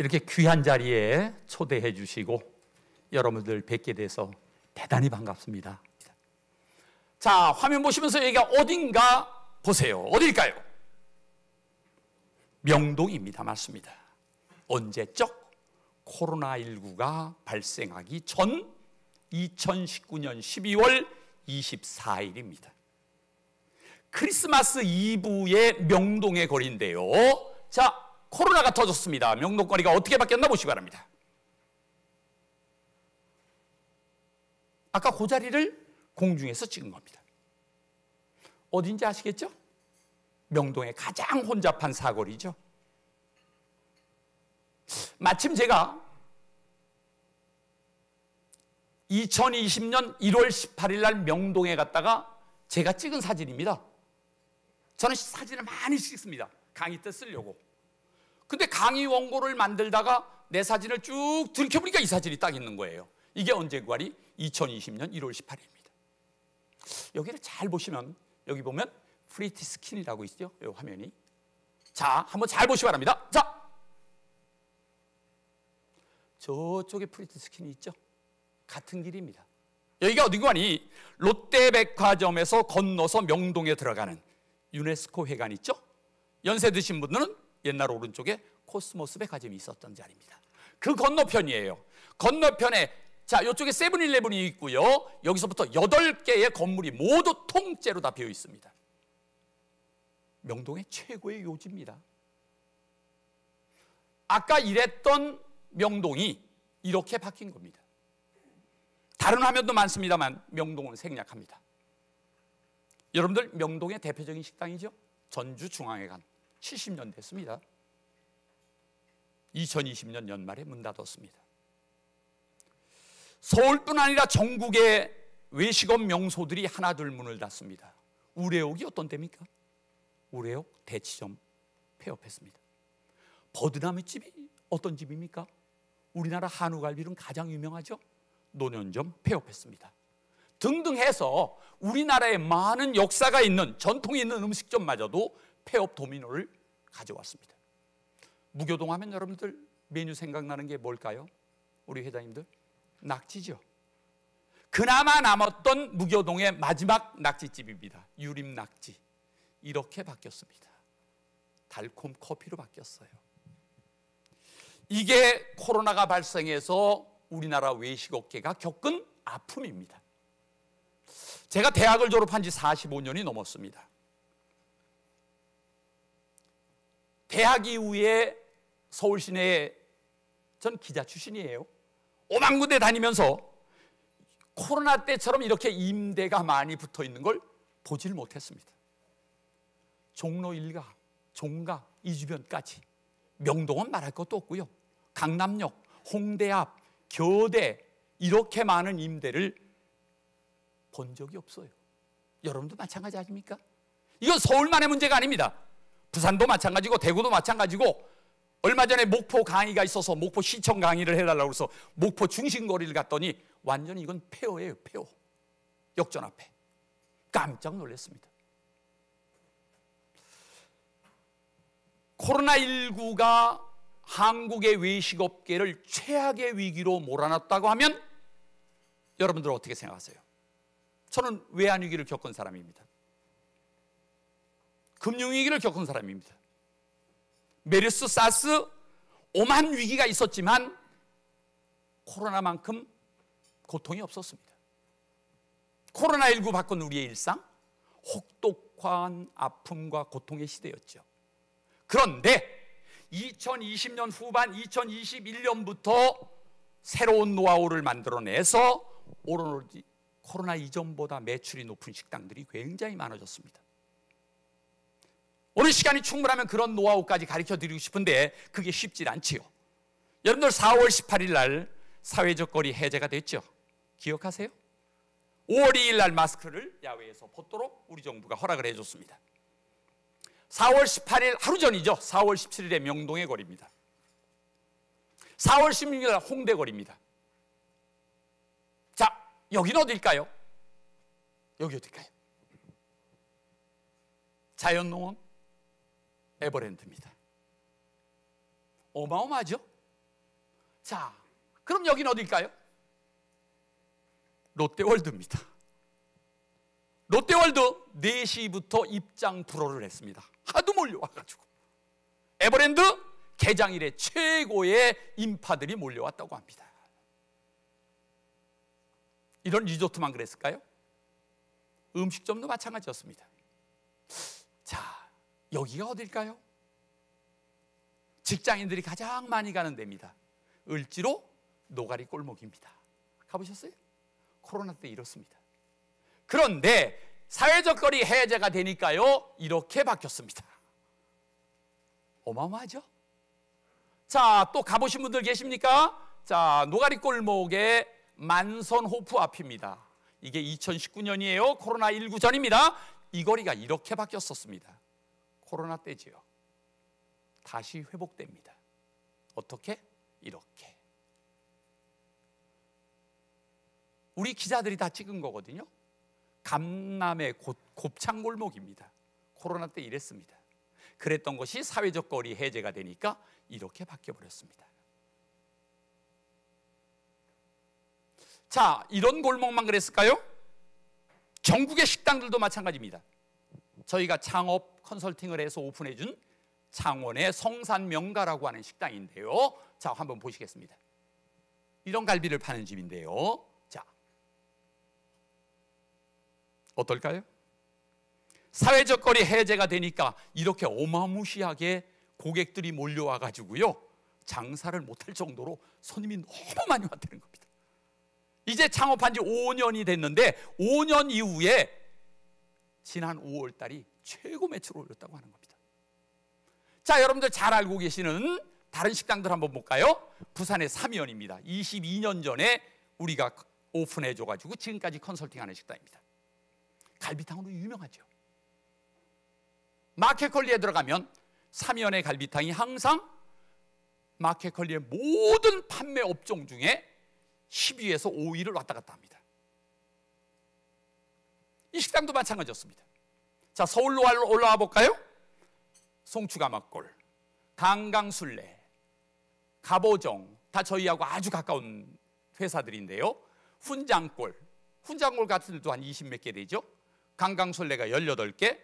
이렇게 귀한 자리에 초대해 주시고 여러분들 뵙게 돼서 대단히 반갑습니다. 자, 화면 보시면서 여기가 어딘가 보세요. 어딜까요? 명동입니다. 맞습니다. 언제적? 코로나19가 발생하기 전 2019년 12월 24일입니다. 크리스마스 이브의 명동의 거리인데요. 자, 코로나가 터졌습니다. 명동 거리가 어떻게 바뀌었나 보시기 바랍니다. 아까 그 자리를 공중에서 찍은 겁니다. 어딘지 아시겠죠? 명동의 가장 혼잡한 사거리죠. 마침 제가 2020년 1월 18일 날 명동에 갔다가 제가 찍은 사진입니다. 저는 사진을 많이 찍습니다. 강의 때 쓰려고. 근데 강의 원고를 만들다가 내 사진을 쭉 들켜보니까 이 사진이 딱 있는 거예요. 이게 언제 관이? 2020년 1월 18일입니다. 여기를 잘 보시면 여기 보면 프리티 스킨이라고 있죠. 이 화면이. 자, 한번 잘 보시기 바랍니다. 자, 저쪽에 프리티 스킨이 있죠. 같은 길입니다. 여기가 어딘 거니? 롯데백화점에서 건너서 명동에 들어가는 유네스코 회관 있죠? 연세 드신 분들은 옛날 오른쪽에 코스모스 백화점이 있었던 자리입니다. 그 건너편이에요. 건너편에 자, 이쪽에 세븐일레븐이 있고요. 여기서부터 8개의 건물이 모두 통째로 다 비어 있습니다. 명동의 최고의 요지입니다. 아까 일했던 명동이 이렇게 바뀐 겁니다. 다른 화면도 많습니다만 명동은 생략합니다. 여러분들 명동의 대표적인 식당이죠. 전주중앙회관 70년 됐습니다. 2020년 연말에 문 닫았습니다. 서울뿐 아니라 전국의 외식업 명소들이 하나둘 문을 닫습니다. 우레옥이 어떤 데입니까? 우레옥 대치점 폐업했습니다. 버드나무집이 어떤 집입니까? 우리나라 한우갈비는 가장 유명하죠. 논현점 폐업했습니다. 등등 해서 우리나라에 많은 역사가 있는 전통이 있는 음식점마저도 폐업 도미노를 가져왔습니다. 무교동 하면 여러분들 메뉴 생각나는 게 뭘까요? 우리 회장님들? 낙지죠. 그나마 남았던 무교동의 마지막 낙지집입니다. 유림낙지. 이렇게 바뀌었습니다. 달콤 커피로 바뀌었어요. 이게 코로나가 발생해서 우리나라 외식업계가 겪은 아픔입니다. 제가 대학을 졸업한 지 45년이 넘었습니다. 대학 이후에 서울 시내에 전 기자 출신이에요. 오만 군데 다니면서 코로나 때처럼 이렇게 임대가 많이 붙어 있는 걸 보질 못했습니다. 종로 일가, 종가, 이 주변까지 명동은 말할 것도 없고요. 강남역, 홍대 앞, 교대 이렇게 많은 임대를 본 적이 없어요. 여러분도 마찬가지 아닙니까? 이건 서울만의 문제가 아닙니다. 부산도 마찬가지고 대구도 마찬가지고 얼마 전에 목포 강의가 있어서 목포 시청 강의를 해달라고 해서 목포 중심거리를 갔더니 완전히 이건 폐허예요. 폐허. 역전 앞에. 깜짝 놀랐습니다. 코로나19가 한국의 외식업계를 최악의 위기로 몰아넣었다고 하면 여러분들 어떻게 생각하세요? 저는 외환위기를 겪은 사람입니다. 금융위기를 겪은 사람입니다. 메르스, 사스, 오만 위기가 있었지만 코로나만큼 고통이 없었습니다. 코로나19 바꾼 우리의 일상, 혹독한 아픔과 고통의 시대였죠. 그런데 2020년 후반 2021년부터 새로운 노하우를 만들어내서 오로지 코로나 이전보다 매출이 높은 식당들이 굉장히 많아졌습니다. 오늘 시간이 충분하면 그런 노하우까지 가르쳐드리고 싶은데 그게 쉽지 않지요. 여러분들 4월 18일 날 사회적 거리 해제가 됐죠. 기억하세요? 5월 2일 날 마스크를 야외에서 벗도록 우리 정부가 허락을 해줬습니다. 4월 18일 하루 전이죠. 4월 17일에 명동의 거리입니다. 4월 16일 날 홍대 거리입니다. 자, 여기는 어딜까요? 여기 어딜까요? 자연농원 에버랜드입니다. 어마어마하죠? 자, 그럼 여기는 어딜까요? 롯데월드입니다. 롯데월드 4시부터 입장 불허를 했습니다. 하도 몰려와가지고. 에버랜드 개장 이래 최고의 인파들이 몰려왔다고 합니다. 이런 리조트만 그랬을까요? 음식점도 마찬가지였습니다. 자, 여기가 어딜까요? 직장인들이 가장 많이 가는 데입니다. 을지로 노가리 골목입니다. 가보셨어요? 코로나 때 이렇습니다. 그런데 사회적 거리 해제가 되니까요, 이렇게 바뀌었습니다. 어마어마하죠? 자, 또 가보신 분들 계십니까? 자, 노가리 골목의 만선호프 앞입니다. 이게 2019년이에요. 코로나19 전입니다. 이 거리가 이렇게 바뀌었었습니다. 코로나 때지요. 다시 회복됩니다. 어떻게? 이렇게. 우리 기자들이 다 찍은 거거든요. 강남의 곱창골목입니다. 코로나 때 이랬습니다. 그랬던 것이 사회적 거리 해제가 되니까 이렇게 바뀌어버렸습니다. 자, 이런 골목만 그랬을까요? 전국의 식당들도 마찬가지입니다. 저희가 창업 컨설팅을 해서 오픈해준 창원의 성산명가라고 하는 식당인데요. 자, 한번 보시겠습니다. 이런 갈비를 파는 집인데요. 자, 어떨까요? 사회적 거리 해제가 되니까 이렇게 어마무시하게 고객들이 몰려와 가지고요, 장사를 못할 정도로 손님이 너무 많이 왔다는 겁니다. 이제 창업한 지 5년이 됐는데 5년 이후에 지난 5월 달이 최고 매출을 올렸다고 하는 겁니다. 자, 여러분들 잘 알고 계시는 다른 식당들 한번 볼까요? 부산의 삼연입니다. 22년 전에 우리가 오픈해 줘가지고 지금까지 컨설팅하는 식당입니다. 갈비탕으로 유명하죠. 마켓컬리에 들어가면 삼연의 갈비탕이 항상 마켓컬리의 모든 판매 업종 중에 10위에서 5위를 왔다 갔다 합니다. 이 식당도 마찬가지였습니다. 자, 서울로 올라와 볼까요? 송추가막골, 강강술래, 갑오정, 다 저희하고 아주 가까운 회사들인데요. 훈장골 같은 데도 한 20 몇 개 되죠. 강강술래가 18개,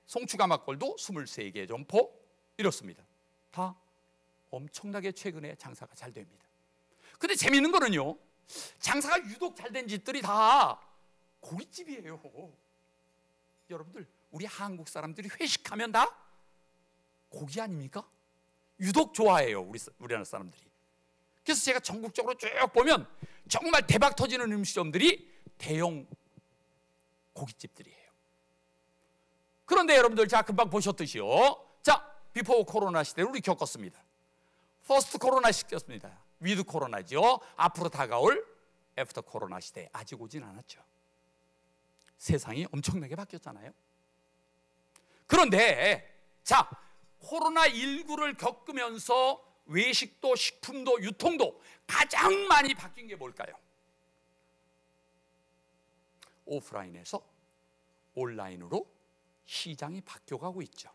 송추가막골도 23개 점포, 이렇습니다. 다 엄청나게 최근에 장사가 잘 됩니다. 근데 재미있는 거는요, 장사가 유독 잘 된 집들이 다 고깃집이에요. 여러분들, 우리 한국 사람들이 회식하면 다 고기 아닙니까? 유독 좋아해요, 우리나라 사람들이. 그래서 제가 전국적으로 쭉 보면 정말 대박 터지는 음식점들이 대형 고깃집들이에요. 그런데 여러분들, 자, 금방 보셨듯이요, 자, 비포 코로나 시대를 우리 겪었습니다. 퍼스트 코로나 시대였습니다. 위드 코로나죠. 앞으로 다가올 애프터 코로나 시대, 아직 오진 않았죠. 세상이 엄청나게 바뀌었잖아요. 그런데 자, 코로나19를 겪으면서 외식도 식품도 유통도 가장 많이 바뀐 게 뭘까요? 오프라인에서 온라인으로 시장이 바뀌어가고 있죠.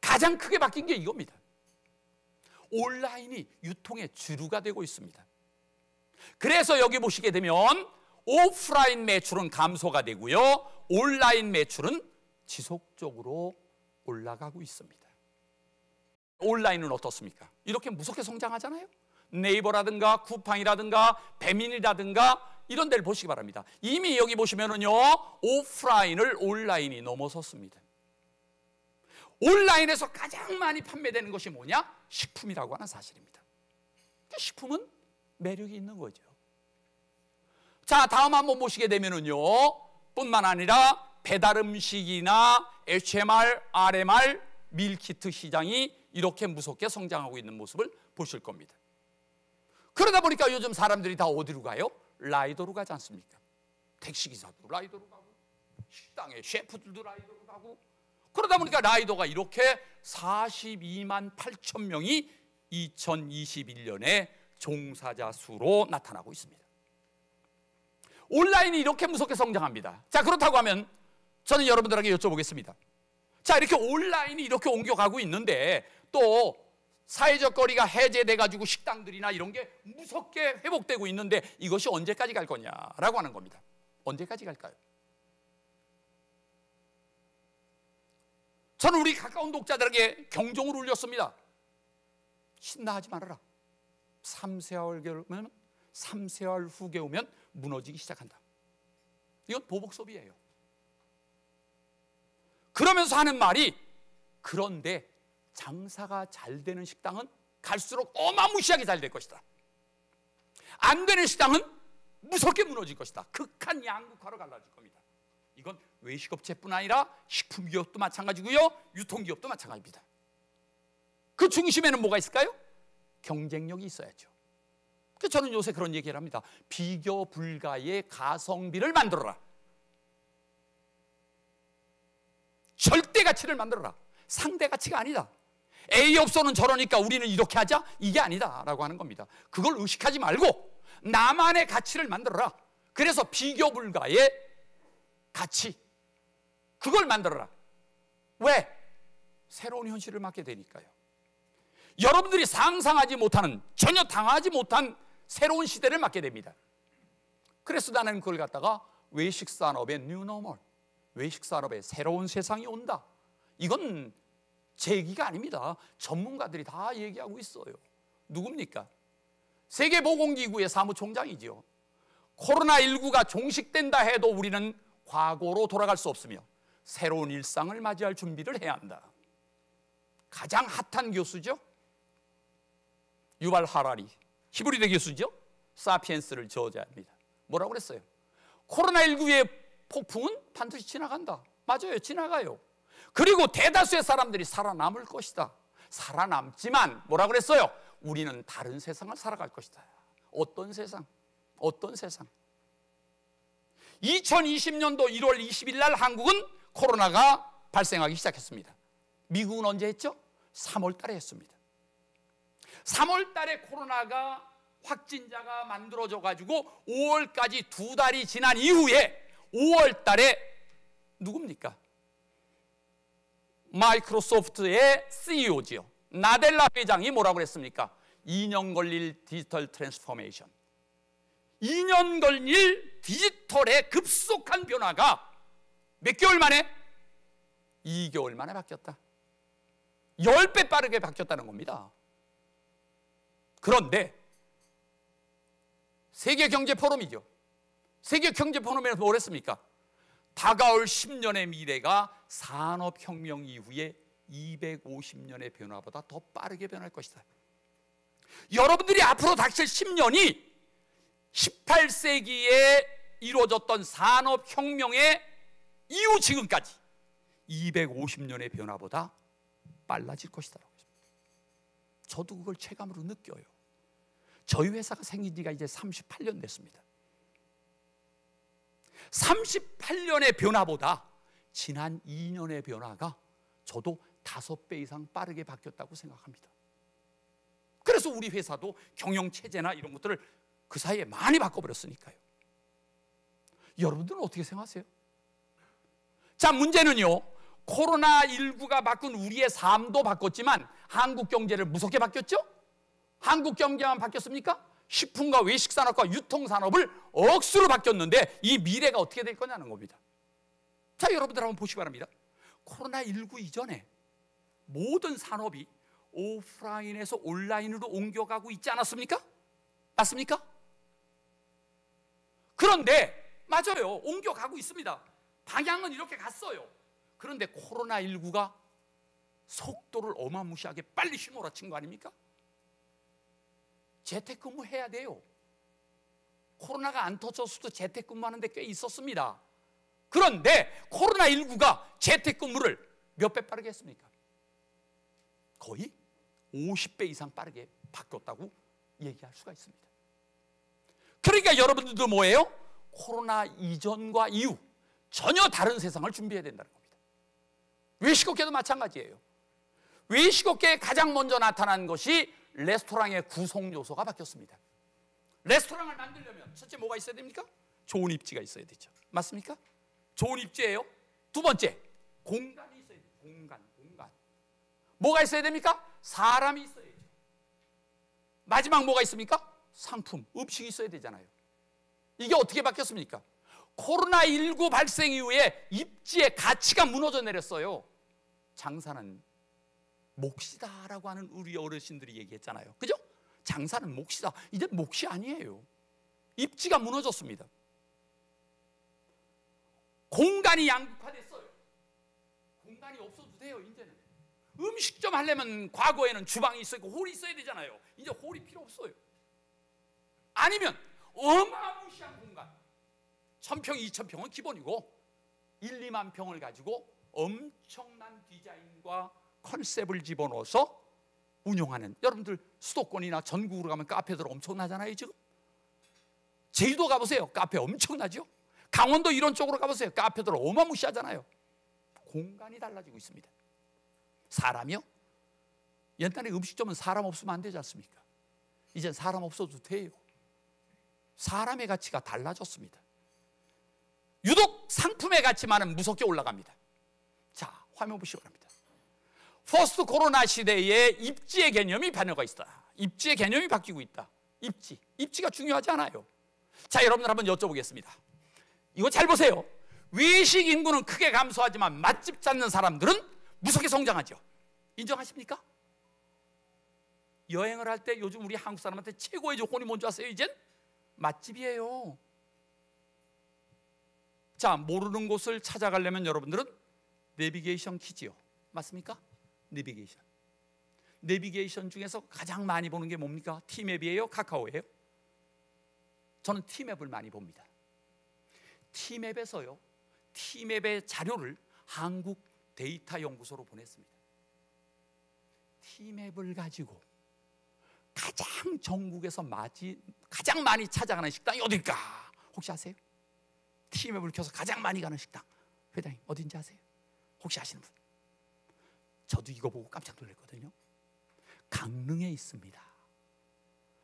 가장 크게 바뀐 게 이겁니다. 온라인이 유통의 주류가 되고 있습니다. 그래서 여기 보시게 되면 오프라인 매출은 감소가 되고요, 온라인 매출은 지속적으로 올라가고 있습니다. 온라인은 어떻습니까? 이렇게 무섭게 성장하잖아요. 네이버라든가 쿠팡이라든가 배민이라든가 이런 데를 보시기 바랍니다. 이미 여기 보시면은요, 오프라인을 온라인이 넘어섰습니다. 온라인에서 가장 많이 판매되는 것이 뭐냐? 식품이라고 하는 사실입니다. 식품은 매력이 있는 거죠. 자, 다음 한번 보시게 되면은요, 뿐만 아니라 배달 음식이나 HMR, RMR, 밀키트 시장이 이렇게 무섭게 성장하고 있는 모습을 보실 겁니다. 그러다 보니까 요즘 사람들이 다 어디로 가요? 라이더로 가지 않습니까? 택시기사도 라이더로 가고, 식당의 셰프들도 라이더로 가고, 그러다 보니까 라이더가 이렇게 42만 8천 명이 2021년에 종사자 수로 나타나고 있습니다. 온라인이 이렇게 무섭게 성장합니다. 자, 그렇다고 하면 저는 여러분들에게 여쭤보겠습니다. 자, 이렇게 온라인이 이렇게 옮겨가고 있는데 또 사회적 거리가 해제돼 가지고 식당들이나 이런 게 무섭게 회복되고 있는데 이것이 언제까지 갈 거냐라고 하는 겁니다. 언제까지 갈까요? 저는 우리 가까운 독자들에게 경종을 울렸습니다. 신나하지 말아라. 3세월 후에 오면 무너지기 시작한다. 이건 보복 소비예요. 그러면서 하는 말이, 그런데 장사가 잘 되는 식당은 갈수록 어마무시하게 잘 될 것이다. 안 되는 식당은 무섭게 무너질 것이다. 극한 양극화로 갈라질 겁니다. 이건 외식업체뿐 아니라 식품기업도 마찬가지고요, 유통기업도 마찬가지입니다. 그 중심에는 뭐가 있을까요? 경쟁력이 있어야죠. 그래서 저는 요새 그런 얘기를 합니다. 비교 불가의 가성비를 만들어라. 절대 가치를 만들어라. 상대 가치가 아니다. A 업소는 저러니까 우리는 이렇게 하자, 이게 아니다 라고 하는 겁니다. 그걸 의식하지 말고 나만의 가치를 만들어라. 그래서 비교 불가의 가치, 그걸 만들어라. 왜? 새로운 현실을 맞게 되니까요. 여러분들이 상상하지 못하는, 전혀 당하지 못한 새로운 시대를 맞게 됩니다. 그래서 나는 그걸 갖다가 외식산업의 뉴노멀, 외식산업의 새로운 세상이 온다, 이건 제 얘기가 아닙니다. 전문가들이 다 얘기하고 있어요. 누굽니까? 세계보건기구의 사무총장이죠. 코로나19가 종식된다 해도 우리는 과거로 돌아갈 수 없으며 새로운 일상을 맞이할 준비를 해야 한다. 가장 핫한 교수죠. 유발 하라리, 히브리대 교수죠. 사피엔스를 저자입니다. 뭐라고 그랬어요? 코로나19의 폭풍은 반드시 지나간다. 맞아요, 지나가요. 그리고 대다수의 사람들이 살아남을 것이다. 살아남지만 뭐라고 그랬어요? 우리는 다른 세상을 살아갈 것이다. 어떤 세상? 어떤 세상? 2020년도 1월 20일 날 한국은 코로나가 발생하기 시작했습니다. 미국은 언제 했죠? 3월 달에 했습니다. 3월 달에 코로나가 확진자가 만들어져 가지고 5월까지 2달이 지난 이후에 5월 달에 누굽니까? 마이크로소프트의 CEO지요. 나델라 회장이 뭐라고 했습니까? 2년 걸릴 디지털 트랜스포메이션, 2년 걸릴 디지털의 급속한 변화가 몇 개월 만에? 2개월 만에 바뀌었다. 10배 빠르게 바뀌었다는 겁니다. 그런데 세계경제포럼이죠. 세계경제포럼에서 뭘 했습니까? 다가올 10년의 미래가 산업혁명 이후에 250년의 변화보다 더 빠르게 변할 것이다. 여러분들이 앞으로 닥칠 10년이 18세기에 이루어졌던 산업혁명의 이후 지금까지 250년의 변화보다 빨라질 것이다. 저도 그걸 체감으로 느껴요. 저희 회사가 생긴 지가 이제 38년 됐습니다. 38년의 변화보다 지난 2년의 변화가 저도 5배 이상 빠르게 바뀌었다고 생각합니다. 그래서 우리 회사도 경영체제나 이런 것들을 그 사이에 많이 바꿔버렸으니까요. 여러분들은 어떻게 생각하세요? 자, 문제는요, 코로나19가 바꾼 우리의 삶도 바꿨지만 한국 경제를 무섭게 바뀌었죠? 한국 경제만 바뀌었습니까? 식품과 외식산업과 유통산업을 억수로 바뀌었는데 이 미래가 어떻게 될 거냐는 겁니다. 자, 여러분들 한번 보시기 바랍니다. 코로나19 이전에 모든 산업이 오프라인에서 온라인으로 옮겨가고 있지 않았습니까? 맞습니까? 그런데 맞아요, 옮겨가고 있습니다. 방향은 이렇게 갔어요. 그런데 코로나19가 속도를 어마무시하게 빨리 휘몰아친 거 아닙니까? 재택근무 해야 돼요. 코로나가 안 터졌어도 재택근무하는 데 꽤 있었습니다. 그런데 코로나19가 재택근무를 몇 배 빠르게 했습니까? 거의 50배 이상 빠르게 바뀌었다고 얘기할 수가 있습니다. 그러니까 여러분들도 뭐예요? 코로나 이전과 이후 전혀 다른 세상을 준비해야 된다는 겁니다. 외식업계도 마찬가지예요. 외식업계에 가장 먼저 나타난 것이 레스토랑의 구성 요소가 바뀌었습니다. 레스토랑을 만들려면 첫째 뭐가 있어야 됩니까? 좋은 입지가 있어야 되죠. 맞습니까? 좋은 입지예요. 두 번째, 공간이 있어야 돼요. 공간. 뭐가 있어야 됩니까? 사람이 있어야죠. 마지막 뭐가 있습니까? 상품, 음식이 있어야 되잖아요. 이게 어떻게 바뀌었습니까? 코로나19 발생 이후에 입지의 가치가 무너져 내렸어요. 장사는 몫이다라고 하는 우리 어르신들이 얘기했잖아요. 그죠? 장사는 몫이다. 이제 몫이 아니에요. 입지가 무너졌습니다. 공간이 양극화됐어요. 공간이 없어도 돼요. 이제는 음식점 하려면 과거에는 주방이 있어야 되고 홀이 있어야 되잖아요. 이제 홀이 필요 없어요. 아니면 어마무시한 공간, 1000평, 2000평은 기본이고 1, 2만 평을 가지고 엄청난 디자인과 컨셉을 집어넣어서 운영하는, 여러분들 수도권이나 전국으로 가면 카페들 엄청나잖아요. 지금 제주도 가보세요. 카페 엄청나죠. 강원도 이런 쪽으로 가보세요. 카페들 어마무시하잖아요. 공간이 달라지고 있습니다. 사람이요? 옛날에 음식점은 사람 없으면 안 되지 않습니까? 이젠 사람 없어도 돼요. 사람의 가치가 달라졌습니다. 유독 상품의 가치만은 무섭게 올라갑니다. 자, 화면 보시기 바랍니다. 포스트 코로나 시대에 입지의 개념이 변화가 있다. 입지의 개념이 바뀌고 있다. 입지가 중요하지 않아요. 자, 여러분들 한번 여쭤보겠습니다. 이거 잘 보세요. 외식 인구는 크게 감소하지만 맛집 찾는 사람들은 무섭게 성장하죠. 인정하십니까? 여행을 할 때 요즘 우리 한국 사람한테 최고의 조건이 뭔지 아세요? 이젠 맛집이에요. 자, 모르는 곳을 찾아가려면 여러분들은 내비게이션 키지요. 맞습니까? 내비게이션 중에서 가장 많이 보는 게 뭡니까? 티맵이에요? 카카오예요? 저는 티맵을 많이 봅니다. 티맵에서요, 티맵의 자료를 한국 데이터 연구소로 보냈습니다. 티맵을 가지고 가장 전국에서 가장 많이 찾아가는 식당이 어딜까? 혹시 아세요? 티맵을 켜서 가장 많이 가는 식당, 회장님 어딘지 아세요? 혹시 아시는 분? 저도 이거 보고 깜짝 놀랐거든요. 강릉에 있습니다.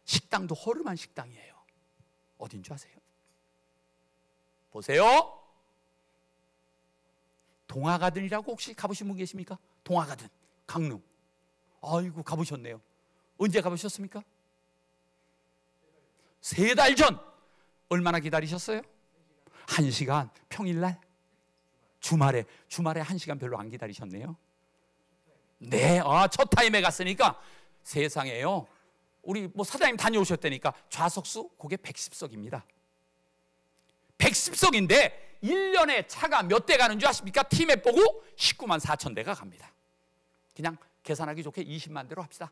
식당도 허름한 식당이에요. 어딘 줄 아세요? 보세요. 동화가든이라고 혹시 가보신 분 계십니까? 동화가든, 강릉. 아이고, 가보셨네요. 언제 가보셨습니까? 3달 전. 얼마나 기다리셨어요? 1시간. 평일날? 주말에 1시간 별로 안 기다리셨네요. 네, 첫 타임에 갔으니까 세상에요. 우리 사장님 다녀오셨다니까 좌석수 그게 110석입니다. 110석인데 1년에 차가 몇 대 가는 줄 아십니까? 티맵 보고 19만 4천 대가 갑니다. 그냥 계산하기 좋게 20만 대로 합시다.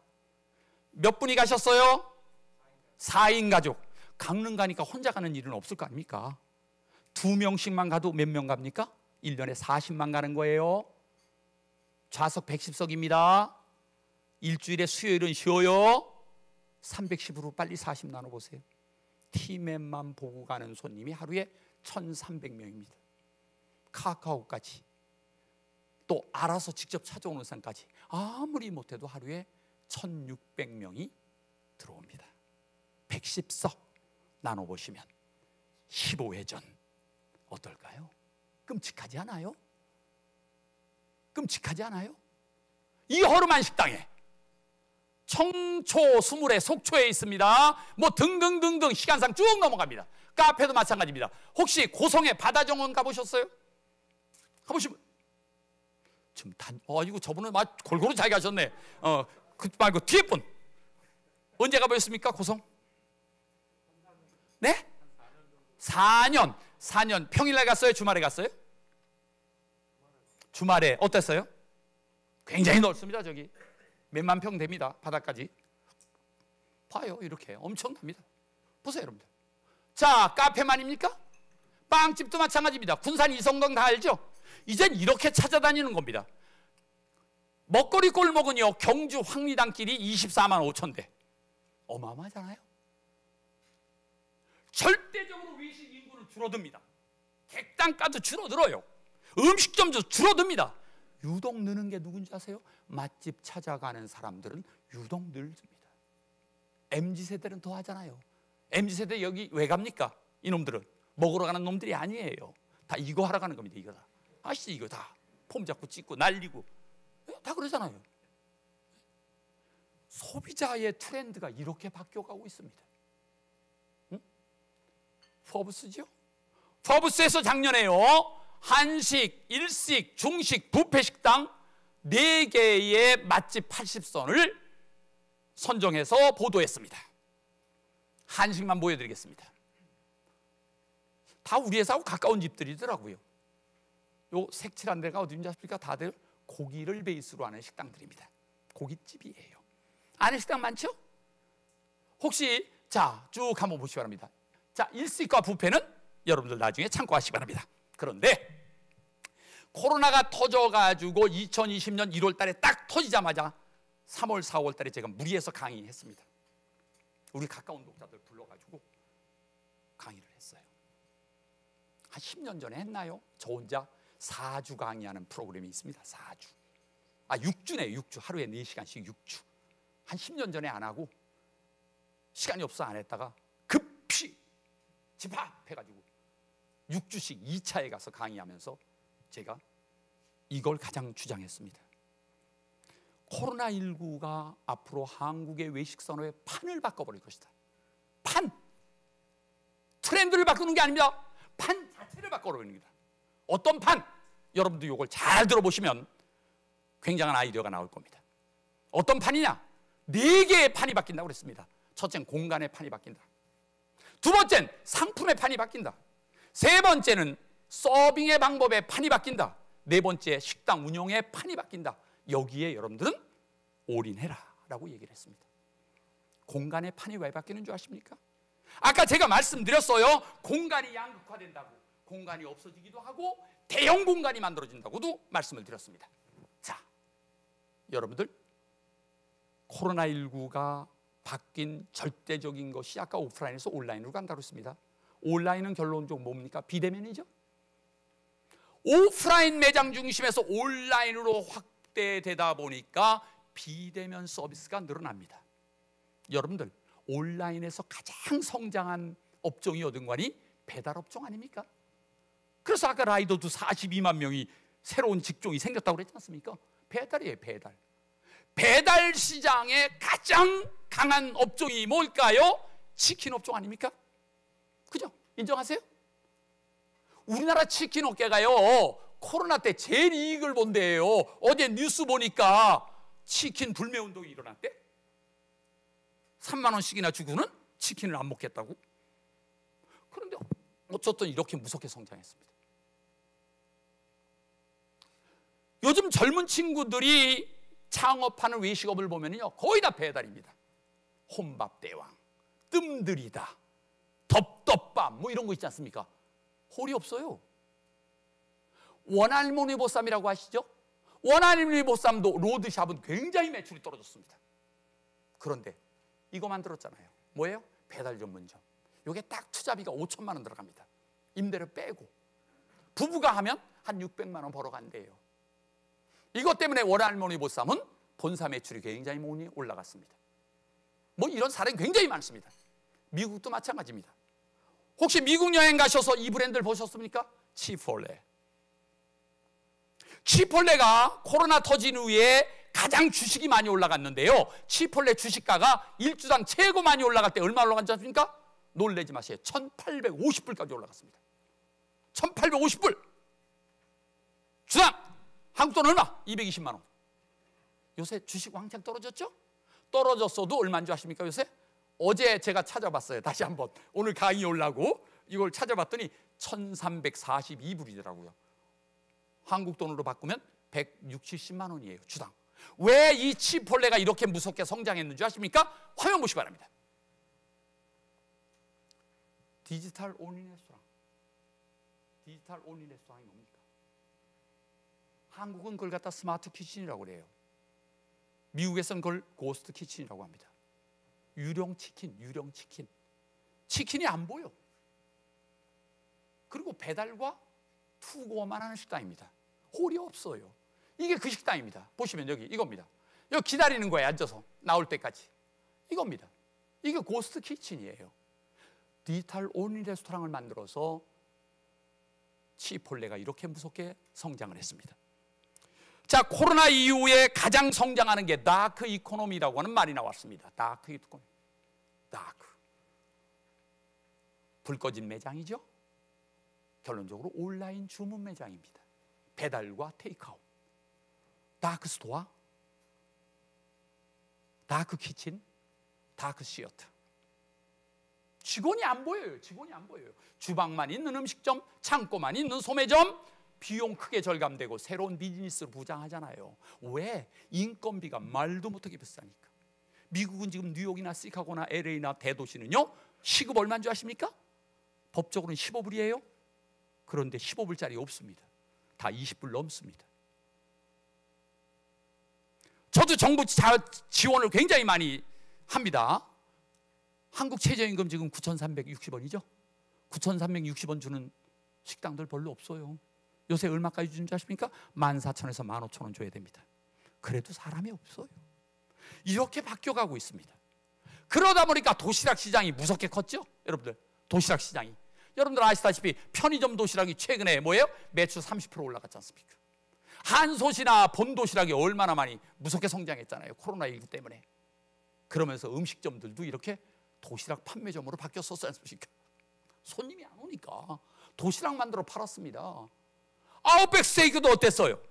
몇 분이 가셨어요? 4인 가족. 강릉 가니까 혼자 가는 일은 없을 거 아닙니까? 2명씩만 가도 몇 명 갑니까? 1년에 40만 가는 거예요. 좌석 110석입니다. 일주일에 수요일은 쉬어요. 310으로 빨리 40 나눠보세요. 티맵만 보고 가는 손님이 하루에 1,300명입니다. 카카오까지 또 알아서 직접 찾아오는 사람까지 아무리 못해도 하루에 1,600명이 들어옵니다. 110석 나눠보시면 15회전 어떨까요? 끔찍하지 않아요? 끔찍하지 않아요? 이 허름한 식당에 청초, 스물에, 속초에 있습니다. 등등등등 시간상 쭉 넘어갑니다. 카페도 마찬가지입니다. 혹시 고성에 바다정원 가보셨어요? 가보시면 지금 이거 저분은 골고루 잘 가셨네. 그 말고 뒤에 분 언제 가보셨습니까? 고성? 네? 4년 평일날 갔어요? 주말에 갔어요? 주말에 어땠어요? 굉장히 넓습니다. 저기 몇만 평 됩니다. 바다까지 봐요. 이렇게 엄청납니다. 보세요 여러분들. 자, 카페만입니까? 빵집도 마찬가지입니다. 군산 이성동 다 알죠? 이젠 이렇게 찾아다니는 겁니다. 먹거리 골목은요, 경주 황리단길이 24만 5천 대. 어마어마하잖아요. 절대적으로 외식 인구는 줄어듭니다. 객단가도 줄어들어요. 음식점도 줄어듭니다. 유독 느는 게 누군지 아세요? 맛집 찾아가는 사람들은 유독 늘습니다. MZ세대는 더 하잖아요. MZ세대 여기 왜 갑니까? 이놈들은 먹으러 가는 놈들이 아니에요. 다 이거 하러 가는 겁니다. 이거 다 아시죠? 이거 다 폼 잡고 찍고 날리고 다 그러잖아요. 소비자의 트렌드가 이렇게 바뀌어가고 있습니다. 포브스죠? 포브스에서 작년에요, 한식, 일식, 중식, 뷔페 식당 4개의 맛집 80선을 선정해서 보도했습니다. 한식만 보여드리겠습니다. 다 우리 회사하고 가까운 집들이더라고요. 요 색칠한 데가 어딘지 아십니까? 다들 고기를 베이스로 하는 식당들입니다. 고깃집이에요. 안에 식당 많죠? 혹시 자, 쭉 한번 보시기 바랍니다. 자, 일식과 뷔페는 여러분들 나중에 참고하시기 바랍니다. 그런데 코로나가 터져가지고 2020년 1월 달에 딱 터지자마자 3월, 4월 달에 제가 무리해서 강의했습니다. 우리 가까운 독자들 불러가지고 강의를 했어요. 한 10년 전에 했나요? 저 혼자 4주 강의하는 프로그램이 있습니다. 4주. 6주네요. 6주. 하루에 4시간씩 6주. 한 10년 전에 안 하고 시간이 없어 안 했다가 급히 집합해가지고 6주씩 2차에 가서 강의하면서 제가 이걸 가장 주장했습니다. 코로나19가 앞으로 한국의 외식 산업의 판을 바꿔버릴 것이다. 판! 트렌드를 바꾸는 게 아닙니다. 판 자체를 바꿔버리는 겁니다. 어떤 판? 여러분도 이걸 잘 들어보시면 굉장한 아이디어가 나올 겁니다. 어떤 판이냐? 4개의 판이 바뀐다고 그랬습니다. 첫째는 공간의 판이 바뀐다. 두 번째는 상품의 판이 바뀐다. 세 번째는 서빙의 방법의 판이 바뀐다. 네 번째 식당 운영의 판이 바뀐다. 여기에 여러분들은 올인해라 라고 얘기를 했습니다. 공간의 판이 왜 바뀌는 줄 아십니까? 아까 제가 말씀드렸어요. 공간이 양극화된다고, 공간이 없어지기도 하고 대형 공간이 만들어진다고도 말씀을 드렸습니다. 자, 여러분들 코로나19가 바뀐 절대적인 것이 아까 오프라인에서 온라인으로 간다고 했습니다. 온라인은 결론적으로 뭡니까? 비대면이죠. 오프라인 매장 중심에서 온라인으로 확대되다 보니까 비대면 서비스가 늘어납니다. 여러분들 온라인에서 가장 성장한 업종이 어딘가니? 배달업종 아닙니까? 그래서 아까 라이더도 42만 명이 새로운 직종이 생겼다고 그랬지 않습니까? 배달이에요. 배달. 배달 시장에 가장 강한 업종이 뭘까요? 치킨 업종 아닙니까? 그죠? 인정하세요? 우리나라 치킨 업계가요, 코로나 때 제일 이익을 본대요. 어제 뉴스 보니까 치킨 불매 운동이 일어났대. 3만 원씩이나 주고는 치킨을 안 먹겠다고. 그런데 어쨌든 이렇게 무섭게 성장했습니다. 요즘 젊은 친구들이 창업하는 외식업을 보면요, 거의 다 배달입니다. 혼밥대왕, 뜸들이다, 덮덮밥 뭐 이런 거 있지 않습니까? 홀이 없어요. 원할머니 보쌈이라고 아시죠? 원할머니 보쌈도 로드샵은 굉장히 매출이 떨어졌습니다. 그런데 이거 만들었잖아요. 뭐예요? 배달 전문점. 이게 딱 투자비가 5천만 원 들어갑니다. 임대료 빼고. 부부가 하면 한 600만 원 벌어간대요. 이것 때문에 원할머니 보쌈은 본사 매출이 굉장히 많이 올라갔습니다. 뭐 이런 사례는 굉장히 많습니다. 미국도 마찬가지입니다. 혹시 미국 여행 가셔서 이 브랜드를 보셨습니까? 치폴레. 치폴레가 코로나 터진 후에 가장 주식이 많이 올라갔는데요. 치폴레 주식가가 일주당 최고 많이 올라갈 때 얼마 올라간지 아십니까? 놀라지 마세요. 1850불까지 올라갔습니다. 1850불. 주당 한국 돈 얼마? 220만 원. 요새 주식 왕창 떨어졌죠? 떨어졌어도 얼마인 줄 아십니까 요새? 어제 제가 찾아봤어요. 다시 한번 오늘 강의 오려고 이걸 찾아봤더니 1342불이더라고요. 한국 돈으로 바꾸면 160만 원이에요. 주당. 왜 이 치폴레가 이렇게 무섭게 성장했는지 아십니까? 화면 보시기 바랍니다. 디지털 온리 레스토랑. 디지털 온리 레스토랑이 뭡니까? 한국은 그걸 갖다 스마트 키친이라고 그래요. 미국에서는 그걸 고스트 키친이라고 합니다. 유령 치킨, 유령 치킨. 치킨이 안 보여. 그리고 배달과 투고만 하는 식당입니다. 홀이 없어요. 이게 그 식당입니다. 보시면 여기 이겁니다. 여기 기다리는 거예요. 앉아서 나올 때까지. 이겁니다. 이게 고스트 키친이에요. 디지털 온리 레스토랑을 만들어서 치폴레가 이렇게 무섭게 성장을 했습니다. 자, 코로나 이후에 가장 성장하는 게 다크 이코노미라고 하는 말이 나왔습니다. 다크 이코노미. 다크. 불 꺼진 매장이죠. 결론적으로 온라인 주문 매장입니다. 배달과 테이크아웃. 다크 스토어, 다크 키친, 다크 시어터. 직원이 안 보여요. 직원이 안 보여요. 주방만 있는 음식점, 창고만 있는 소매점, 비용 크게 절감되고 새로운 비즈니스로 부장하잖아요. 왜? 인건비가 말도 못하게 비싸니까. 미국은 지금 뉴욕이나 시카고나 LA나 대도시는요, 시급 얼마인 줄 아십니까? 법적으로는 15불이에요. 그런데 15불짜리 없습니다. 다 20불 넘습니다. 저도 정부 지원을 굉장히 많이 합니다. 한국 최저임금 지금 9,360원이죠. 9,360원 주는 식당들 별로 없어요. 요새 얼마까지 주는 줄 아십니까? 14,000원에서 15,000원 줘야 됩니다. 그래도 사람이 없어요. 이렇게 바뀌어가고 있습니다. 그러다 보니까 도시락 시장이 무섭게 컸죠. 여러분들, 도시락 시장이. 여러분들 아시다시피 편의점 도시락이 최근에 뭐예요? 매출 30% 올라갔지 않습니까? 한솥이나 본도시락이 얼마나 많이 무섭게 성장했잖아요. 코로나19 때문에. 그러면서 음식점들도 이렇게 도시락 판매점으로 바뀌었었지 않습니까? 손님이 안 오니까 도시락 만들어 팔았습니다. 아웃백 스테이크도 어땠어요?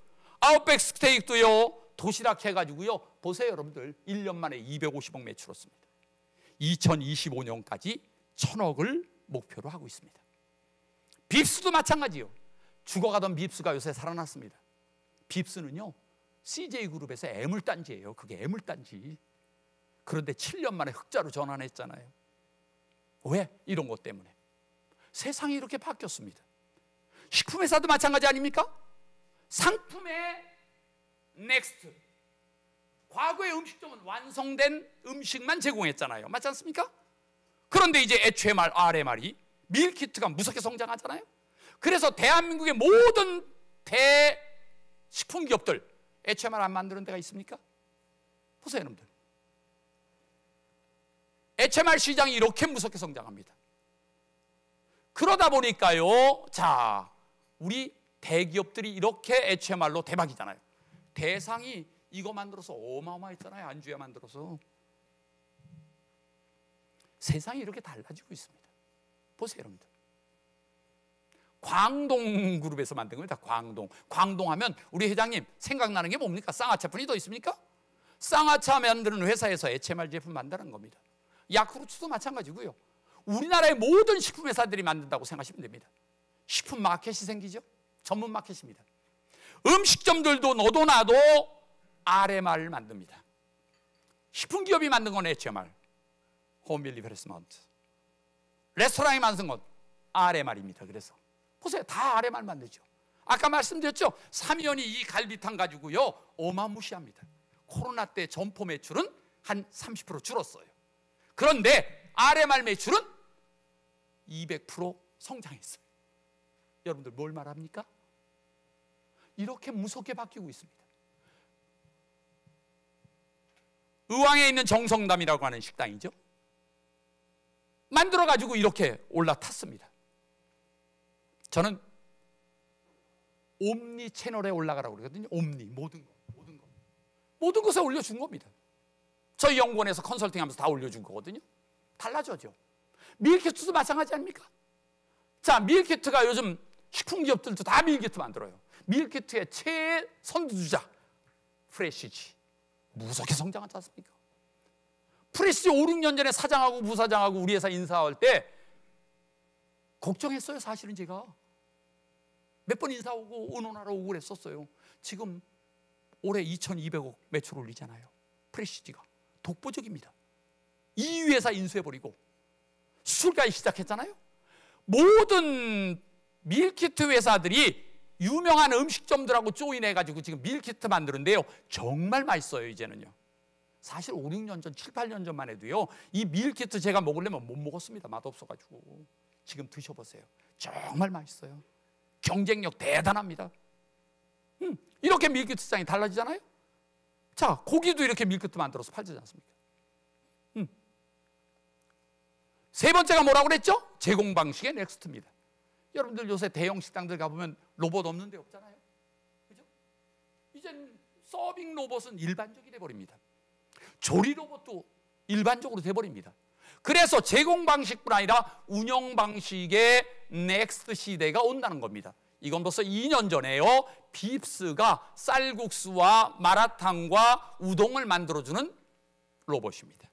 아웃백 스테이크도요, 도시락 해가지고요, 보세요 여러분들, 1년 만에 250억 매출했습니다. 2025년까지 1,000억을 목표로 하고 있습니다. 빕스도 마찬가지요. 죽어가던 빕스가 요새 살아났습니다. 빕스는요, CJ그룹에서 애물단지예요. 그게 애물단지. 그런데 7년 만에 흑자로 전환했잖아요. 왜? 이런 것 때문에. 세상이 이렇게 바뀌었습니다. 식품회사도 마찬가지 아닙니까? 상품의 넥스트. 과거의 음식점은 완성된 음식만 제공했잖아요. 맞지 않습니까? 그런데 이제 HMR, RMR이 밀키트가 무섭게 성장하잖아요. 그래서 대한민국의 모든 대식품기업들 HMR 안 만드는 데가 있습니까? 보세요 여러분들. HMR 시장이 이렇게 무섭게 성장합니다. 그러다 보니까요, 자, 우리 대기업들이 이렇게 HMR로 대박이잖아요. 대상이 이거 만들어서 어마어마했잖아요. 안주야 만들어서. 세상이 이렇게 달라지고 있습니다. 보세요 여러분들. 광동그룹에서 만든 겁니다. 광동하면 우리 회장님 생각나는 게 뭡니까? 쌍화차뿐이 더 있습니까? 쌍화차 만드는 회사에서 HMR 제품 만드는 겁니다. 야쿠르트도 마찬가지고요. 우리나라의 모든 식품 회사들이 만든다고 생각하시면 됩니다. 식품 마켓이 생기죠. 전문 마켓입니다. 음식점들도 너도 나도 RMR을 만듭니다. 식품 기업이 만든 건 HMR, 홈빌 리프레스먼트. 레스토랑이 만든 건 RMR입니다. 그래서 보세요, 다 RMR 만들죠. 아까 말씀드렸죠. 3년이 이 갈비탕 가지고요, 어마무시합니다. 코로나 때 점포 매출은 한 30% 줄었어요. 그런데 RMR 매출은 200% 성장했어요. 여러분들 뭘 말합니까? 이렇게 무섭게 바뀌고 있습니다. 의왕에 있는 정성담이라고 하는 식당이죠. 만들어가지고 이렇게 올라탔습니다. 저는 옴니 채널에 올라가라고 그러거든요. 옴니, 모든 것에 올려준 겁니다. 저희 연구원에서 컨설팅하면서 다 올려준 거거든요. 달라져죠. 밀키트도 마찬가지 아닙니까? 자, 밀키트가 요즘 식품기업들도 다 밀키트 만들어요. 밀키트의 최선두주자 프레시지. 무섭게 성장하지 않습니까? 프레시지 5, 6년 전에 사장하고 부사장하고 우리 회사 인사할 때 걱정했어요. 사실은 제가 몇 번 인사하고 의논하러 오고 그랬었어요. 지금 올해 2,200억 매출 올리잖아요. 프레시지가 독보적입니다. 2위 회사 인수해버리고 수술까지 시작했잖아요. 모든 밀키트 회사들이 유명한 음식점들하고 조인해가지고 지금 밀키트 만드는데요, 정말 맛있어요. 이제는요. 사실 5, 6년 전, 7, 8년 전만 해도요, 이 밀키트 제가 먹으려면 못 먹었습니다. 맛없어가지고. 지금 드셔보세요. 정말 맛있어요. 경쟁력 대단합니다. 이렇게 밀키트 시장이 달라지잖아요. 자, 고기도 이렇게 밀키트 만들어서 팔지 않습니까? 세 번째가 뭐라고 그랬죠? 제공 방식의 넥스트입니다. 여러분들 요새 대형 식당들 가보면 로봇 없는 데 없잖아요. 그죠? 이제 서빙 로봇은 일반적이 돼버립니다. 조리 로봇도 일반적으로 돼버립니다. 그래서 제공 방식뿐 아니라 운영 방식의 넥스트 시대가 온다는 겁니다. 이건 벌써 2년 전에요. 빕스가 쌀국수와 마라탕과 우동을 만들어주는 로봇입니다.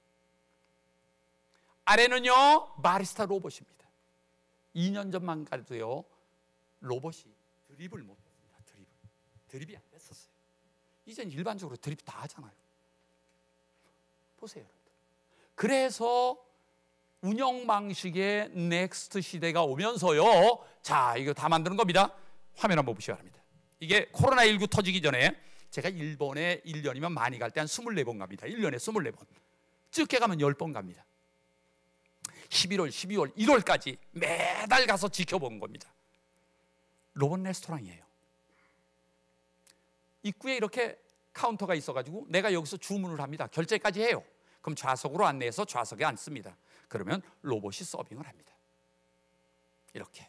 아래는요, 바리스타 로봇입니다. 2년 전만 가도요, 로봇이 드립을 못했습니다. 드립이 안 됐었어요. 이젠 일반적으로 드립 다 하잖아요. 보세요, 여러분들. 그래서 운영 방식의 넥스트 시대가 오면서요, 자, 이거 다 만드는 겁니다. 화면 한번 보시기 바랍니다. 이게 코로나19 터지기 전에 제가 일본에 1년이면 많이 갈 때 한 24번 갑니다. 1년에 24번. 적게 가면 10번 갑니다. 11월, 12월, 1월까지 매달 가서 지켜본 겁니다. 로봇 레스토랑이에요. 입구에 이렇게 카운터가 있어가지고 내가 여기서 주문을 합니다. 결제까지 해요. 그럼 좌석으로 안내해서 좌석에 앉습니다. 그러면 로봇이 서빙을 합니다. 이렇게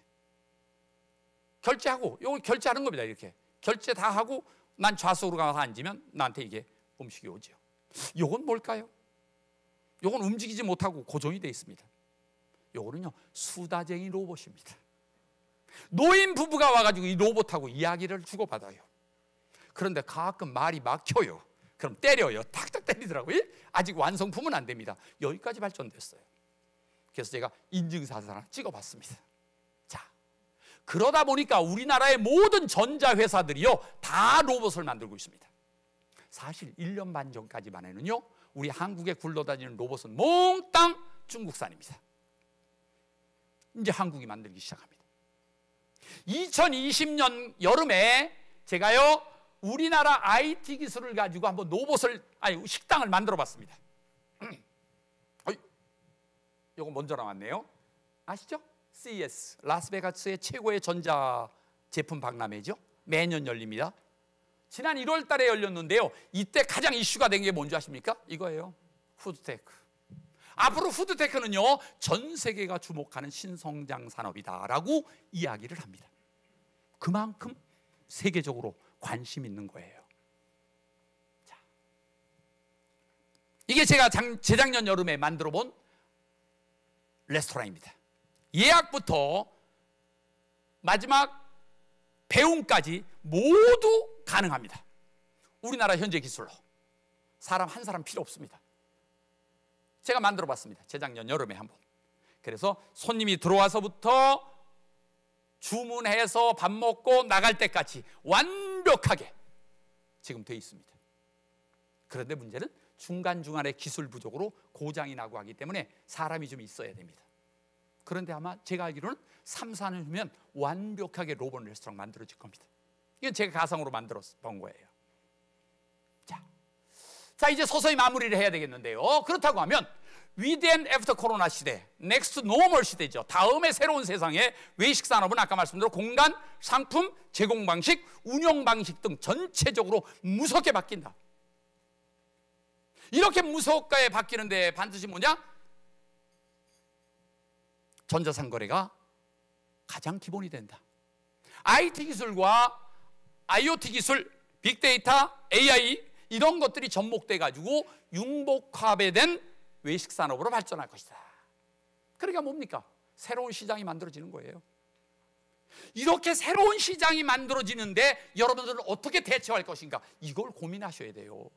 결제하고, 요거 결제하는 겁니다. 이렇게 결제 다 하고 난 좌석으로 가서 앉으면 나한테 이게 음식이 오죠. 요건 뭘까요? 요건 움직이지 못하고 고정이 되어 있습니다. 요거는요, 수다쟁이 로봇입니다. 노인 부부가 와가지고 이 로봇하고 이야기를 주고받아요. 그런데 가끔 말이 막혀요. 그럼 때려요. 탁탁 때리더라고요. 아직 완성품은 안 됩니다. 여기까지 발전됐어요. 그래서 제가 인증사진 하나 찍어봤습니다. 자, 그러다 보니까 우리나라의 모든 전자회사들이요, 다 로봇을 만들고 있습니다. 사실 1년 반 전까지만 해는요, 우리 한국에 굴러다니는 로봇은 몽땅 중국산입니다. 이제 한국이 만들기 시작합니다. 2020년 여름에 제가요, 우리나라 IT 기술을 가지고 한번 식당을 만들어 봤습니다. 이거 먼저 나왔네요. 아시죠? CES, 라스베가스의 최고의 전자 제품 박람회죠. 매년 열립니다. 지난 1월 달에 열렸는데요. 이때 가장 이슈가 된 게 뭔지 아십니까? 이거예요. 푸드테크. 앞으로 푸드테크는요, 전 세계가 주목하는 신성장 산업이다라고 이야기를 합니다. 그만큼 세계적으로 관심 있는 거예요. 자, 이게 제가 재작년 여름에 만들어 본 레스토랑입니다. 예약부터 마지막 배움까지 모두 가능합니다. 우리나라 현재 기술로. 사람 한 사람 필요 없습니다. 제가 만들어 봤습니다. 재작년 여름에 한번. 그래서 손님이 들어와서부터 주문해서 밥 먹고 나갈 때까지 완벽하게 지금 돼 있습니다. 그런데 문제는 중간중간에 기술 부족으로 고장이 나고 하기 때문에 사람이 좀 있어야 됩니다. 그런데 아마 제가 알기로는 3, 4년 후면 완벽하게 로봇 레스토랑 만들어질 겁니다. 이건 제가 가상으로 만들어 본 거예요. 자, 이제 서서히 마무리를 해야 되겠는데요. 그렇다고 하면 With and After 코로나 시대, Next Normal 시대죠. 다음의 새로운 세상에 외식 산업은 아까 말씀대로 공간, 상품, 제공 방식, 운영 방식 등 전체적으로 무섭게 바뀐다. 이렇게 무섭게 바뀌는데 반드시 뭐냐? 전자상거래가 가장 기본이 된다. IT 기술과 IoT 기술, 빅데이터, AI 이런 것들이 접목돼 가지고 융복합된 외식 산업으로 발전할 것이다. 그러니까 뭡니까? 새로운 시장이 만들어지는 거예요. 이렇게 새로운 시장이 만들어지는데 여러분들은 어떻게 대처할 것인가? 이걸 고민하셔야 돼요.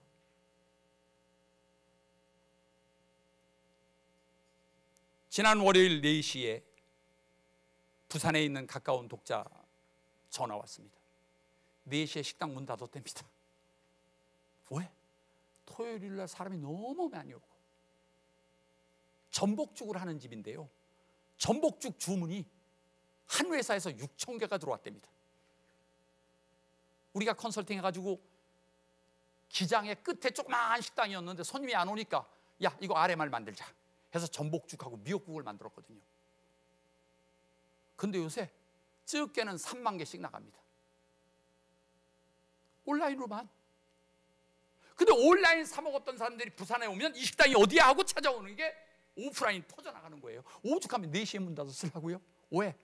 지난 월요일 4시에 부산에 있는 가까운 독자 전화 왔습니다. 4시에 식당 문 닫았답니다. 왜? 토요일 날 사람이 너무 많이 오고 전복죽을 하는 집인데요, 전복죽 주문이 한 회사에서 6,000개가 들어왔답니다. 우리가 컨설팅 해가지고 기장의 끝에 조그마한 식당이었는데 손님이 안 오니까 야, 이거 RMR 만들자 해서 전복죽하고 미역국을 만들었거든요. 근데 요새 적게는 3만 개씩 나갑니다. 온라인으로만. 근데 온라인 사 먹었던 사람들이 부산에 오면 이 식당이 어디야 하고 찾아오는 게 오프라인 퍼져나가는 거예요. 오죽하면 4시에 문 닫아 쓰려고요? 왜?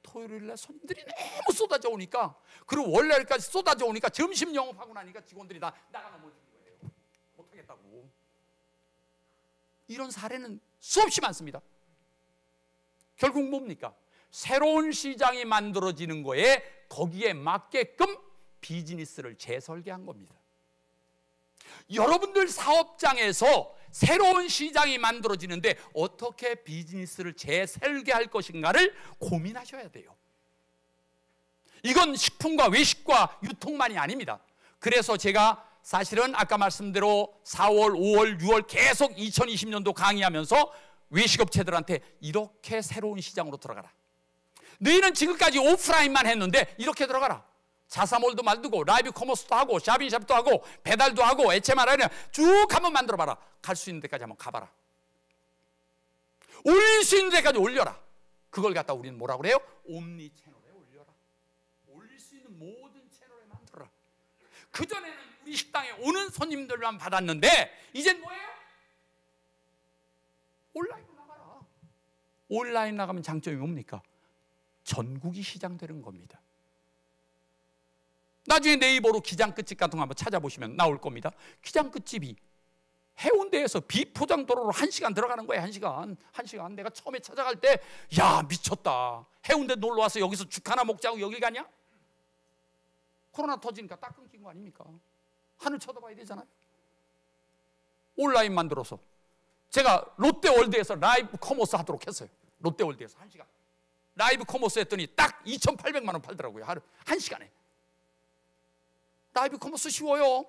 토요일 날 손님들이 너무 쏟아져 오니까, 그리고 월요일까지 쏟아져 오니까 점심 영업하고 나니까 직원들이 다 나가 넘어지는 거예요. 못하겠다고. 이런 사례는 수없이 많습니다. 결국 뭡니까? 새로운 시장이 만들어지는 거에 거기에 맞게끔 비즈니스를 재설계한 겁니다. 여러분들 사업장에서 새로운 시장이 만들어지는데 어떻게 비즈니스를 재설계할 것인가를 고민하셔야 돼요. 이건 식품과 외식과 유통만이 아닙니다. 그래서 제가 사실은 아까 말씀대로 4월, 5월, 6월 계속 2020년도 강의하면서 외식업체들한테 이렇게 새로운 시장으로 들어가라. 너희는 지금까지 오프라인만 했는데 이렇게 들어가라. 자사몰도 만들고 라이브 커머스도 하고 샵인샵도 하고 배달도 하고 HMR이나 쭉 한번 만들어봐라. 갈 수 있는 데까지 한번 가봐라. 올릴 수 있는 데까지 올려라. 그걸 갖다 우리는 뭐라고 그래요? 옴니 채널에 올려라. 올릴 수 있는 모든 채널에 만들어라. 그전에는 우리 식당에 오는 손님들만 받았는데 이젠 뭐예요? 온라인으로 나가라. 온라인 나가면 장점이 뭡니까? 전국이 시장 되는 겁니다. 나중에 네이버로 기장 끝집 같은 거 한번 찾아보시면 나올 겁니다. 기장 끝집이 해운대에서 비포장 도로로 1시간 들어가는 거예요. 1시간. 내가 처음에 찾아갈 때 야 미쳤다. 해운대 놀러 와서 여기서 죽 하나 먹자고 여기 가냐? 코로나 터지니까 딱 끊긴 거 아닙니까? 하늘 쳐다봐야 되잖아요. 온라인 만들어서 제가 롯데월드에서 라이브 커머스 하도록 했어요. 롯데월드에서 1시간 라이브 커머스 했더니 딱 2,800만 원 팔더라고요. 하루 1시간에. 라이브 커머스 쉬워요.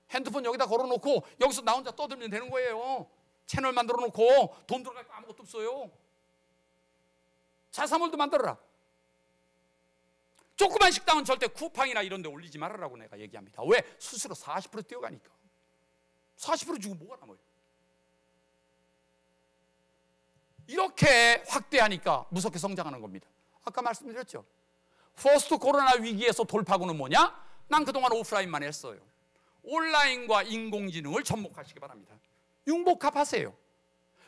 핸드폰 여기다 걸어놓고 여기서 나 혼자 떠들면 되는 거예요. 채널 만들어 놓고 돈 들어갈 거 아무것도 없어요. 자사몰도 만들어라. 조그만 식당은 절대 쿠팡이나 이런 데 올리지 말아라고 내가 얘기합니다. 왜? 수수료 40% 뛰어가니까. 40% 주고 뭐가 남아요? 이렇게 확대하니까 무섭게 성장하는 겁니다. 아까 말씀드렸죠. 퍼스트 코로나 위기에서 돌파구는 뭐냐? 난 그동안 오프라인만 했어요. 온라인과 인공지능을 접목하시기 바랍니다. 융복합하세요.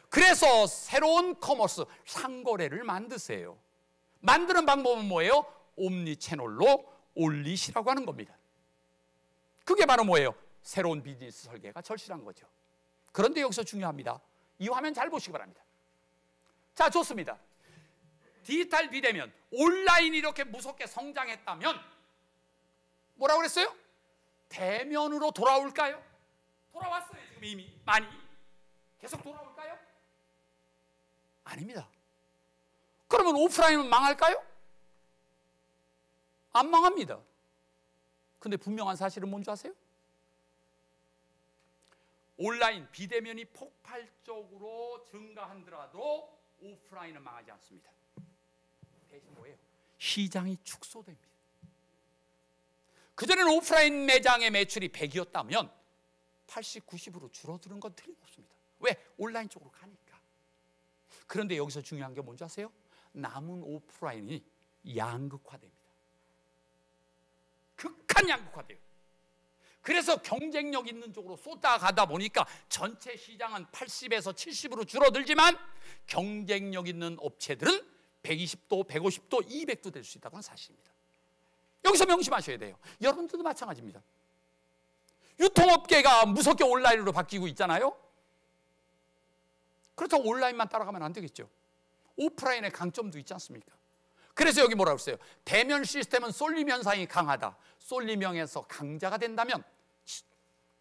그래서 새로운 커머스, 상거래를 만드세요. 만드는 방법은 뭐예요? 옴니 채널로 올리시라고 하는 겁니다. 그게 바로 뭐예요? 새로운 비즈니스 설계가 절실한 거죠. 그런데 여기서 중요합니다. 이 화면 잘 보시기 바랍니다. 자, 좋습니다. 디지털 비대면, 온라인이 이렇게 무섭게 성장했다면 뭐라고 그랬어요? 대면으로 돌아올까요? 돌아왔어요. 지금 이미 많이. 계속 돌아올까요? 아닙니다. 그러면 오프라인은 망할까요? 안 망합니다. 근데 분명한 사실은 뭔지 아세요? 온라인 비대면이 폭발적으로 증가한더라도 오프라인은 망하지 않습니다. 대신 뭐예요? 시장이 축소됩니다. 그전에는 오프라인 매장의 매출이 100이었다면 80, 90으로 줄어드는 건 틀림없습니다. 왜? 온라인 쪽으로 가니까. 그런데 여기서 중요한 게 뭔지 아세요? 남은 오프라인이 양극화됩니다. 극한 양극화돼요. 그래서 경쟁력 있는 쪽으로 쏟아가다 보니까 전체 시장은 80에서 70으로 줄어들지만 경쟁력 있는 업체들은 120도, 150도, 200도 될 수 있다는 건 사실입니다. 여기서 명심하셔야 돼요. 여러분들도 마찬가지입니다. 유통업계가 무섭게 온라인으로 바뀌고 있잖아요. 그렇다고 온라인만 따라가면 안 되겠죠. 오프라인의 강점도 있지 않습니까? 그래서 여기 뭐라고 했어요? 대면 시스템은 쏠림 현상이 강하다. 쏠림형에서 강자가 된다면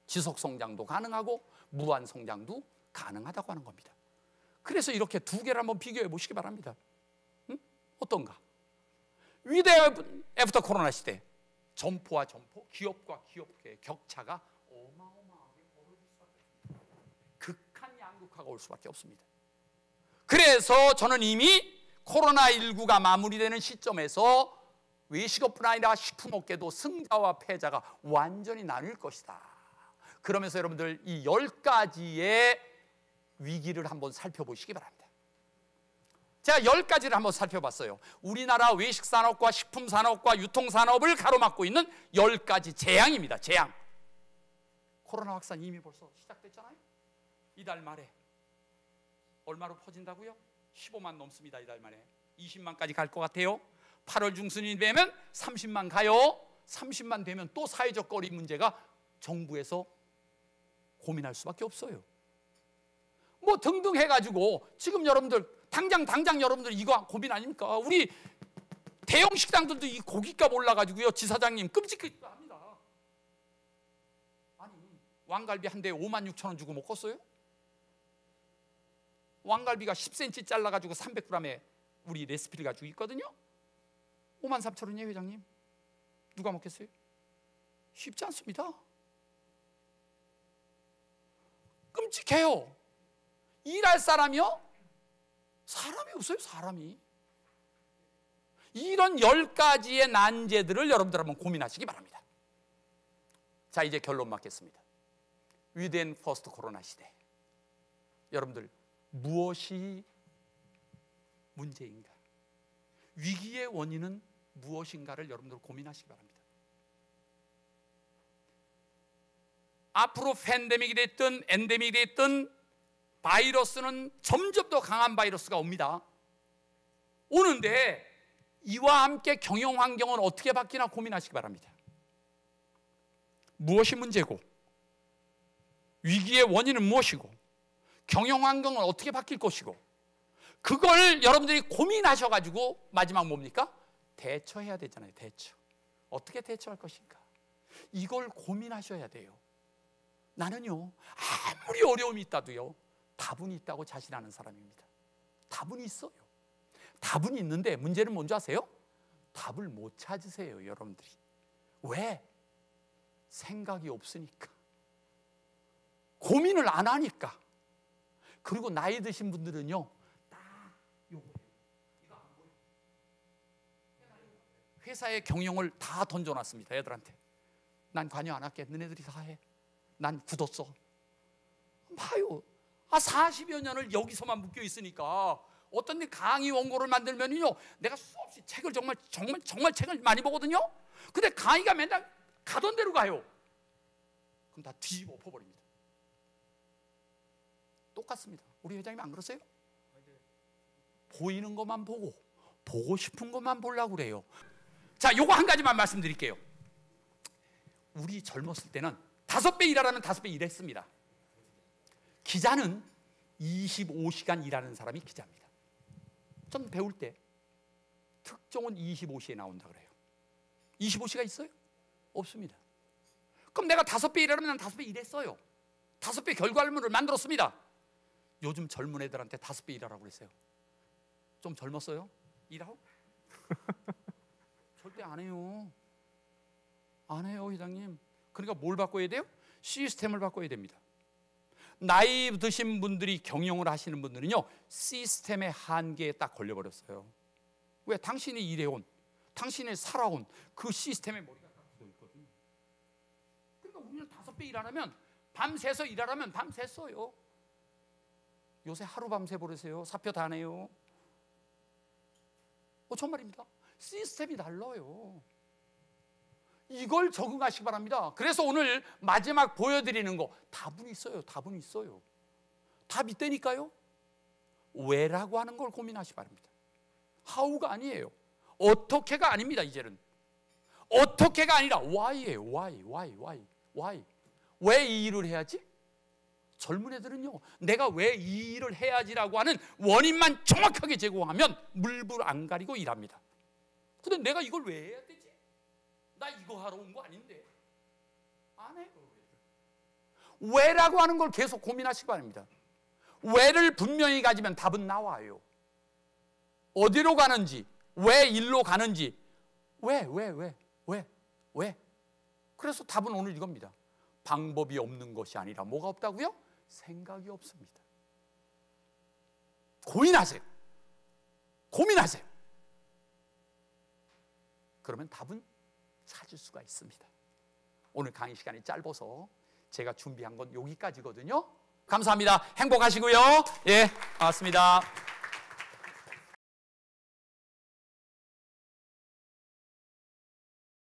지속 성장도 가능하고 무한 성장도 가능하다고 하는 겁니다. 그래서 이렇게 두 개를 한번 비교해 보시기 바랍니다. 어떤가? 위대 애프터 코로나 시대, 점포와 점포, 기업과 기업의 격차가 어마어마하게 벌어질 수밖에 없습니다. 극한 양극화가 올 수밖에 없습니다. 그래서 저는 이미 코로나19가 마무리되는 시점에서 외식업뿐 아니라 식품업계도 승자와 패자가 완전히 나뉠 것이다. 그러면서 여러분들 이 10가지의 위기를 한번 살펴보시기 바랍니다. 제가 10가지를 한번 살펴봤어요. 우리나라 외식산업과 식품산업과 유통산업을 가로막고 있는 10가지 재앙입니다. 재앙. 코로나 확산 이미 벌써 시작됐잖아요. 이달 말에 얼마로 퍼진다고요? 15만 넘습니다. 이달 말에 20만까지 갈 것 같아요. 8월 중순이 되면 30만 가요. 30만 되면 또 사회적 거리 문제가 정부에서 고민할 수밖에 없어요. 뭐 등등 해가지고 지금 여러분들 당장 여러분들 이거 고민 아닙니까? 우리 대형 식당들도 이 고깃값 올라가지고요, 지사장님 끔찍하기도 합니다. 아니 왕갈비 한 대에 56,000원 주고 먹었어요? 왕갈비가 10cm 잘라가지고 300g에 우리 레시피를 가지고 있거든요. 53,000원이에요, 회장님. 누가 먹겠어요? 쉽지 않습니다. 끔찍해요. 일할 사람이요? 사람이 없어요, 사람이. 이런 10가지의 난제들을 여러분들 한번 고민하시기 바랍니다. 자, 이제 결론 맺겠습니다. 위대한 퍼스트 코로나 시대, 여러분들 무엇이 문제인가? 위기의 원인은 무엇인가를 여러분들 고민하시기 바랍니다. 앞으로 팬데믹이 됐든 엔데믹이 됐든 바이러스는 점점 더 강한 바이러스가 옵니다. 오는데 이와 함께 경영 환경은 어떻게 바뀌나 고민하시기 바랍니다. 무엇이 문제고, 위기의 원인은 무엇이고, 경영 환경은 어떻게 바뀔 것이고, 그걸 여러분들이 고민하셔가지고 마지막 뭡니까? 대처해야 되잖아요. 대처. 어떻게 대처할 것인가? 이걸 고민하셔야 돼요. 나는요, 아무리 어려움이 있다도요, 답은 있다고 자신하는 사람입니다. 답은 있어요. 답은 있는데 문제는 뭔지 아세요? 답을 못 찾으세요, 여러분들이. 왜? 생각이 없으니까. 고민을 안 하니까. 그리고 나이 드신 분들은요, 딱 요거예요. 이거 안 보여요. 회사의 경영을 다 던져놨습니다, 애들한테. 난 관여 안 할게. 너네들이 다 해. 난 굳었어. 봐요. 40여 년을 여기서만 묶여 있으니까 어떤 데 강의 원고를 만들면요, 내가 수없이 책을 정말 책을 많이 보거든요. 근데 강의가 맨날 가던 대로 가요. 그럼 다 뒤집어 엎어버립니다. 똑같습니다. 우리 회장님 안 그러세요? 보이는 것만 보고 싶은 것만 보려고 그래요. 자, 요거 한 가지만 말씀드릴게요. 우리 젊었을 때는 5배 일하라면 5배 일했습니다. 기자는 25시간 일하는 사람이 기자입니다. 전 배울 때 특종은 25시에 나온다 그래요. 25시가 있어요? 없습니다. 그럼 내가 5배 일하려면 난 5배 일했어요. 5배 결과물을 만들었습니다. 요즘 젊은 애들한테 5배 일하라고 그랬어요. 좀 젊었어요? 일하고? 절대 안 해요. 안 해요, 회장님. 그러니까 뭘 바꿔야 돼요? 시스템을 바꿔야 됩니다. 나이 드신 분들이 경영을 하시는 분들은요, 시스템의 한계에 딱 걸려버렸어요. 왜? 당신이 일해온, 당신이 살아온 그 시스템에 머리가 딱 들어있거든요. 그러니까 우리는 5배 일하려면, 밤새서 일하려면 밤새서요. 요새 하루 밤새 버리세요. 사표 다 내요. 정말입니다. 시스템이 달라요. 이걸 적응하시기 바랍니다. 그래서 오늘 마지막 보여드리는 거, 답은 있어요. 답은 있어요. 답 있다니까요. 왜라고 하는 걸 고민하시기 바랍니다. how가 아니에요. 어떻게가 아닙니다. 이제는 어떻게가 아니라 why예요. why. 왜 이 일을 해야지? 젊은 애들은요, 내가 왜 이 일을 해야지라고 하는 원인만 정확하게 제공하면 물불 안 가리고 일합니다. 근데 내가 이걸 왜 해야 되지? 나 이거 하러 온 거 아닌데. 안 해요. 왜라고 하는 걸 계속 고민하시기 바랍니다. 왜를 분명히 가지면 답은 나와요. 어디로 가는지, 왜 일로 가는지, 왜. 그래서 답은 오늘 이겁니다. 방법이 없는 것이 아니라 뭐가 없다고요? 생각이 없습니다. 고민하세요. 그러면 답은 찾을 수가 있습니다. 오늘 강의 시간이 짧아서 제가 준비한 건 여기까지거든요. 감사합니다. 행복하시고요. 예, 고맙습니다.